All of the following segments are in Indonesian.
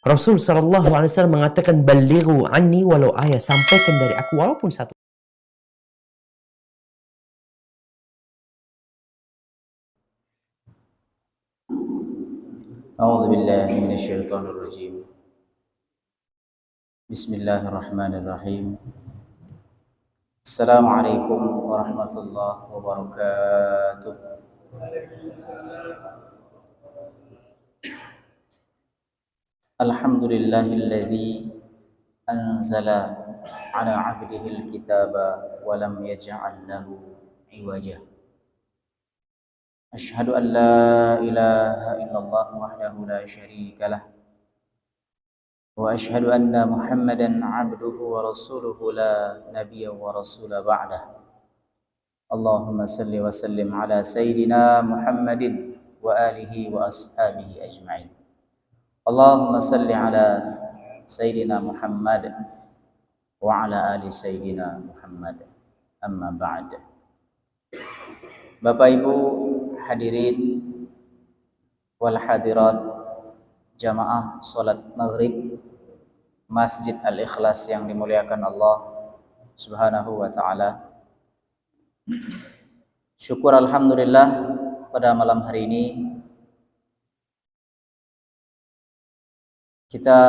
Rasul Shallallahu Alaihi Wasallam mengatakan, "Balighu anni walau ayat," sampaikan dari aku walaupun satu. أعوذ بالله من الشيطان الرجيم. بسم الله الرحمن الرحيم. السلام عليكم ورحمة الله وبركاته. الحمد لله الذي أنزل على عبده الكتاب ولم يجعل له عوجا. أشهد أن لا إله إلا الله وحده لا شريك له، وأشهد أن محمدا عبده ورسوله لا نبي ورسول بعده. اللهم صل وسلم على سيدنا محمد وآله وأصحابه أجمعين. اللهم صل على سيدنا محمد وعلى آل سيدنا محمد. أما بعد. Bapak Ibu hadirin wal hadirat jamaah salat maghrib Masjid Al-Ikhlas yang dimuliakan Allah Subhanahu wa ta'ala. Syukur alhamdulillah pada malam hari ini kita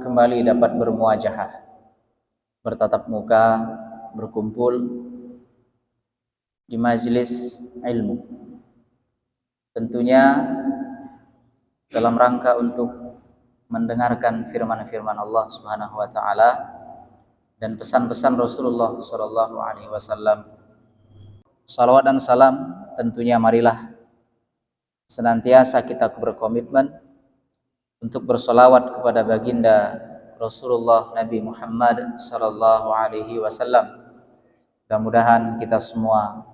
kembali dapat bermuajahah, bertatap muka, berkumpul di majelis ilmu. Tentunya dalam rangka untuk mendengarkan firman-firman Allah Subhanahu wa taala dan pesan-pesan Rasulullah sallallahu alaihi wasallam. Salawat dan salam tentunya marilah senantiasa kita berkomitmen untuk bersolawat kepada baginda Rasulullah Nabi Muhammad sallallahu alaihi wasallam. Mudah-mudahan kita semua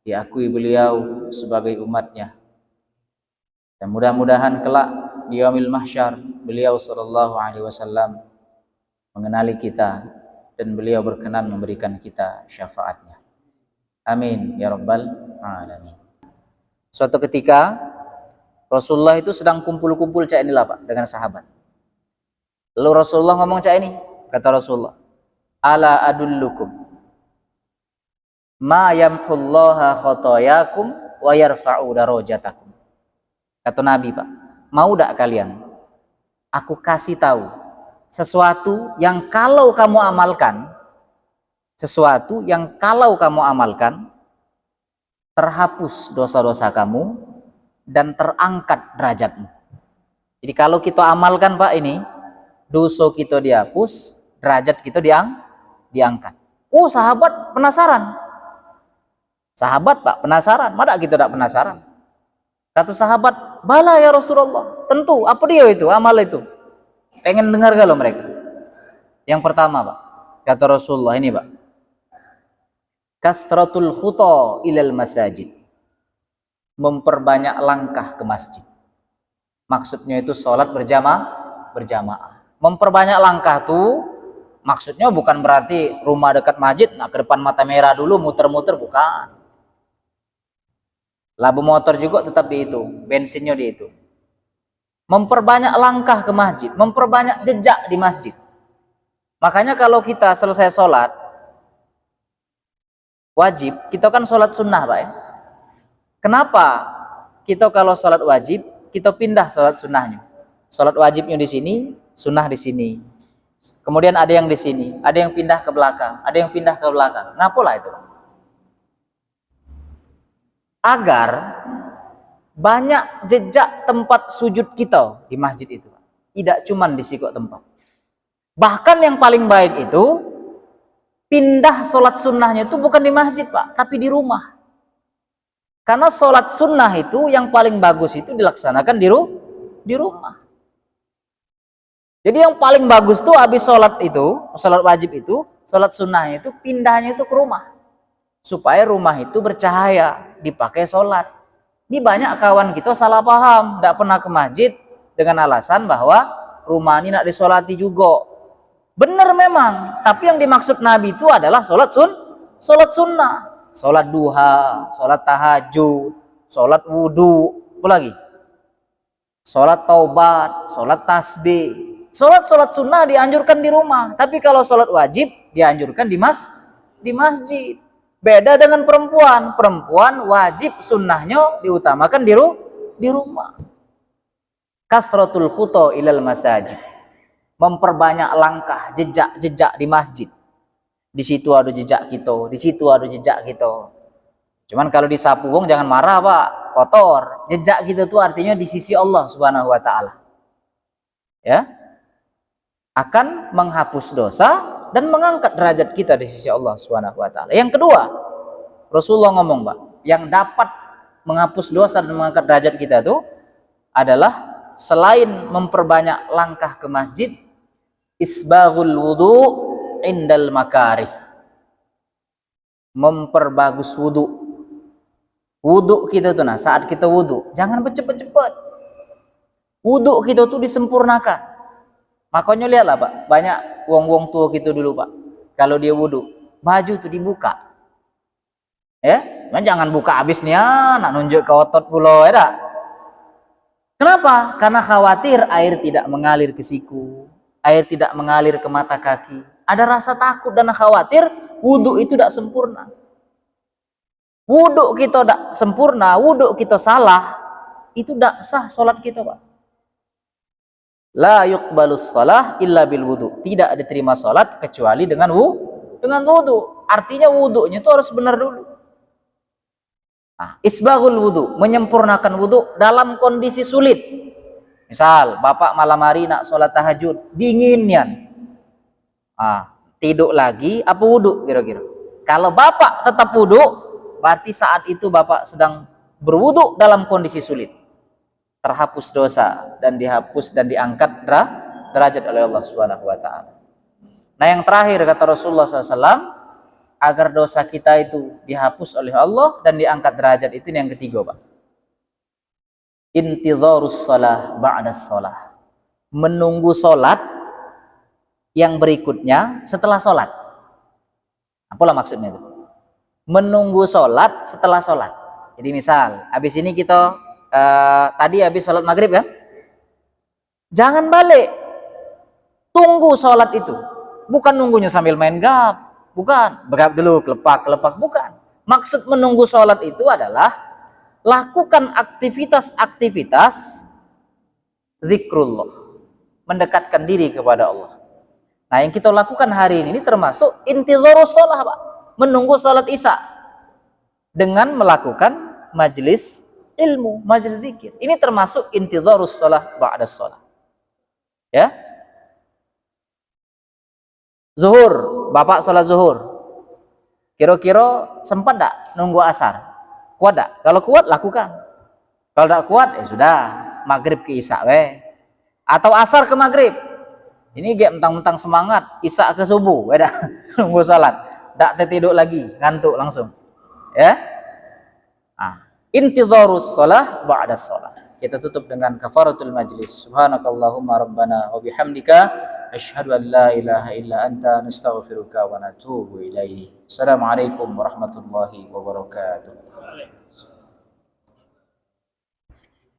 diakui beliau sebagai umatnya, dan mudah-mudahan kelak di yaumil mahsyar beliau sallallahu alaihi wasallam mengenali kita dan beliau berkenan memberikan kita syafaatnya. Amin ya rabbal alamin. Suatu ketika Rasulullah itu sedang kumpul-kumpul cak inilah Pak dengan sahabat. Lalu Rasulullah ngomong cak ini, kata Rasulullah, "Ala adullukum ma yamhullaha khotoyakum wa yarfa'u darajatakum." Kata Nabi, Pak, mau tak kalian aku kasih tahu sesuatu yang kalau kamu amalkan, terhapus dosa-dosa kamu dan terangkat derajatmu. Jadi kalau kita amalkan Pak ini, dosa kita dihapus, derajat kita diangkat. Oh, sahabat penasaran. Sahabat Pak penasaran, mada kita tidak penasaran? Kata sahabat, "Bala ya Rasulullah." Tentu, apa dia itu, amal itu? Pengen dengar kalau mereka. Yang pertama Pak, kata Rasulullah ini Pak, kasratul khuta ilal masajid. Memperbanyak langkah ke masjid. Maksudnya itu sholat berjamaah. Memperbanyak langkah tuh maksudnya bukan berarti rumah dekat masjid, nah ke depan mata merah dulu muter-muter, bukan. Labu motor juga tetap dihitung, bensinnya dihitung. Memperbanyak langkah ke masjid, memperbanyak jejak di masjid. Makanya kalau kita selesai sholat wajib, kita kan sholat sunnah Pak ya. Kenapa kita kalau sholat wajib, kita pindah sholat sunnahnya? Sholat wajibnya di sini, sunnah di sini. Kemudian ada yang di sini, ada yang pindah ke belakang, ada yang pindah ke belakang. Ngapalah itu? Agar banyak jejak tempat sujud kita di masjid itu, tidak cuma di sikok tempat. Bahkan yang paling baik itu pindah sholat sunnahnya itu bukan di masjid Pak, tapi di rumah. Karena sholat sunnah itu yang paling bagus itu dilaksanakan di rumah. Jadi yang paling bagus tuh habis sholat itu, sholat wajib itu, sholat sunnahnya itu pindahnya itu ke rumah. Supaya rumah itu bercahaya, dipakai sholat. Ini banyak kawan kita salah paham, tidak pernah ke masjid dengan alasan bahwa rumah ini nak disolati juga. Benar memang, tapi yang dimaksud Nabi itu adalah sholat sunnah, sholat duha, sholat tahajud, sholat wudhu, apa lagi? sholat taubat, sholat tasbih, sholat sunnah dianjurkan di rumah. Tapi kalau sholat wajib dianjurkan di masjid. Beda dengan perempuan. Perempuan wajib sunnahnya diutamakan di rumah. Kasratul khuto ilal masajid. Memperbanyak langkah, jejak-jejak di masjid. Di situ ada jejak kita, di situ ada jejak kita. Cuman kalau disapu wong jangan marah, Pak. Kotor. Jejak kita itu artinya di sisi Allah Subhanahu wa taala. Ya. Akan menghapus dosa dan mengangkat derajat kita di sisi Allah Subhanahu wa taala. Yang kedua, Rasulullah ngomong, Pak, yang dapat menghapus dosa dan mengangkat derajat kita itu adalah selain memperbanyak langkah ke masjid, isbaghul wudu indal makarih. Memperbagus wudu. Wudu kita tuh, nah saat kita wudu jangan bercepat-cepat. Wudu kita tuh disempurnakan. Makanya lihatlah, Pak, banyak wong-wong tua kita dulu, Pak, kalau dia wudu baju tuh dibuka, ya, jangan buka habis nih, nak nunjuk ke otot pulau, ya dah. Kenapa? Karena khawatir air tidak mengalir ke siku, air tidak mengalir ke mata kaki. Ada rasa takut dan khawatir wudu itu tidak sempurna. Wudu kita tidak sempurna, wudu kita salah, itu tidak sah sholat kita, Pak. La yuqbalus shalah illa bil wudu. Tidak diterima sholat kecuali dengan wudu. Artinya wudunya itu harus benar dulu. Nah, isbaghul wudu, menyempurnakan wudu dalam kondisi sulit. Misal, Bapak malam hari nak sholat tahajud, dinginnya. Tidur lagi, apa wudu kira-kira? Kalau Bapak tetap wudu, berarti saat itu Bapak sedang berwudu dalam kondisi sulit. Terhapus dosa dan dihapus dan diangkat derajat oleh Allah Subhanahu wa taala. Nah, yang terakhir kata Rasulullah SAW, agar dosa kita itu dihapus oleh Allah dan diangkat derajat, itu yang ketiga, Pak. Intidharus shalah ba'das shalah. Menunggu salat yang berikutnya setelah salat. Apalah maksudnya itu? Menunggu salat setelah salat. Jadi misal, habis ini kita tadi habis salat maghrib kan? Jangan balik. Tunggu salat itu. Bukan nunggunya sambil main gap. Bukan, bergap dulu, kelepak, bukan. Maksud menunggu sholat itu adalah lakukan aktivitas-aktivitas zikrullah, mendekatkan diri kepada Allah. Nah, yang kita lakukan hari ini termasuk intidharus shalah, Pak, menunggu sholat isya dengan melakukan majelis ilmu, majelis zikir. Ini termasuk intidharus shalah ba'das shalah. Ya. Zuhur, Bapak sholat zuhur, kira-kira sempat tak nunggu asar? Kuat tak? Kalau kuat lakukan. Kalau tak kuat, ya sudah, maghrib ke isya weh. Atau asar ke maghrib. Ini gak mentang-mentang semangat, isya ke subuh, beda. Nunggu sholat, tak tertidur lagi, ngantuk langsung. Ya, intidharus shalah ba'das shalah. Kita tutup dengan kafaratul majlis. Subhanakallahumma rabbana wa bihamdika asyhadu an la ilaha illa anta nastaghfiruka wa natubu ilaihi. Assalamualaikum warahmatullahi wabarakatuh.